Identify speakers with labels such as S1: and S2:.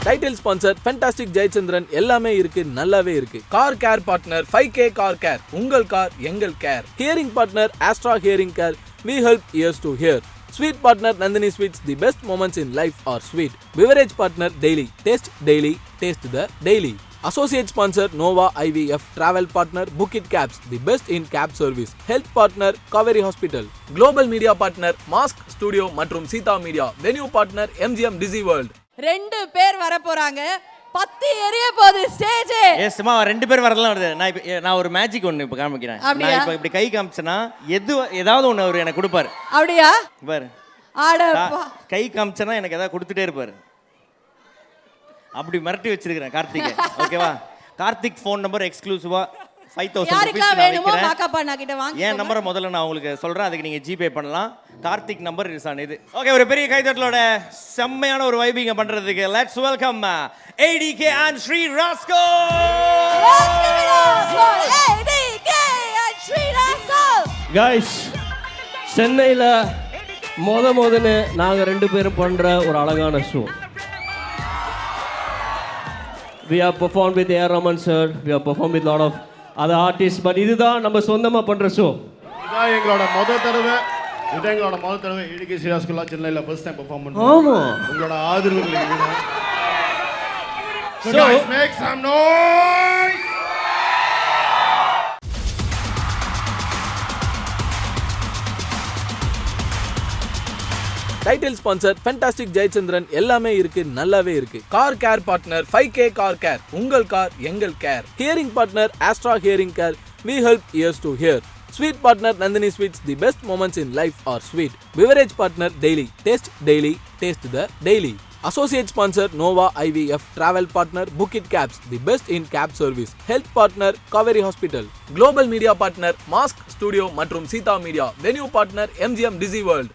S1: Title sponsor fantastic Jayachandran. எல்லாமே இருக்கு, நல்லாவே இருக்கு. Car care partner 5K car care. உங்கள் கார் எங்கள் care. Hearing partner Astra hearing care. We help ears to hear. Sweet partner Nandini Sweets. The best moments in life are sweet. Beverage partner Daily. Taste Daily. Taste the Daily. Associate sponsor Nova IVF. Travel partner Book It Cabs. The best in cab service. Health partner Kaveri Hospital. Global media partner Mask Studio மற்றும் Seetha media. Venue partner MGM Dizzy World.
S2: 2 பேர் வர போறாங்க. 10 எரிய போகுது stage.
S3: சும்மா 2 பேர் வரலாம் வருது. நான் ஒரு மேஜிக் ஒன்று இப்போ காமிக்கிறேன். நான் இப்போ இப்படி கை காமிச்சேன்னா ஏதாவது ஒன்று அவர் எனக்கு கொடுப்பாரு. அப்படியா? பாரு. கை காமிச்சேன்னா எனக்கு ஏதாவது கொடுத்துட்டே இருப்பாரு. அப்படி மிரட்டி வச்சிருக்கிறேன் கார்த்திகை. ஓகேவா? கார்த்திக் ஃபோன் நம்பர் எக்ஸ்க்ளூசிவா 5000
S2: யாருக்கா வேணுமோ MaKaPa நான் கிட்ட வாங்க.
S3: என் நம்பரை முதல்ல நான் உங்களுக்கு சொல்றேன். அதுக்கு நீங்க ஜிபே பண்ணலாம். கார்த்திக் நம்பர் இஸ் இது. ஓகே, ஒரு பெரிய கைதட்டலோட செம்மையான ஒரு வைபிங்க பண்றதுக்கு let's welcome ADK and Sri Rascal.
S2: ADK and Sri Rascal.
S4: Guys, சென்னையில முதல்ல நாங்க 2 பேரும் பண்ற ஒரு அழகான show. We have performed with A.R. Rahman sir. We have performed with lot of other artists. But இதுதான் நம்ம சொந்தமா பண்ற ஷோ.
S5: இதான் எங்களோட முதல் தடவை ADK Sri Rascal சென்னையில ஃபர்ஸ்ட் டைம் பெர்ஃபார்ம் பண்றோம்.
S4: ஆமா.
S5: உங்களோட ஆதரவுகளுக்கு வேணும். So guys, make some noise.
S1: Title sponsor fantastic Jayachandran. எல்லாமே இருக்கு, நல்லாவே இருக்கு. Car care partner 5K car care. உங்கள் கார் எங்கள் care. Hearing partner Astra hearing care. We help ears to hear. Sweet partner Nandini Sweets. The best moments in life are sweet. Beverage partner Daily. Taste Daily. Taste the Daily. Associate sponsor Nova IVF. Travel partner Book It Cabs. The best in cab service. Health partner Kaveri Hospital. Global media partner Mask Studio மற்றும் Seetha media. Venue partner MGM Dizzy World.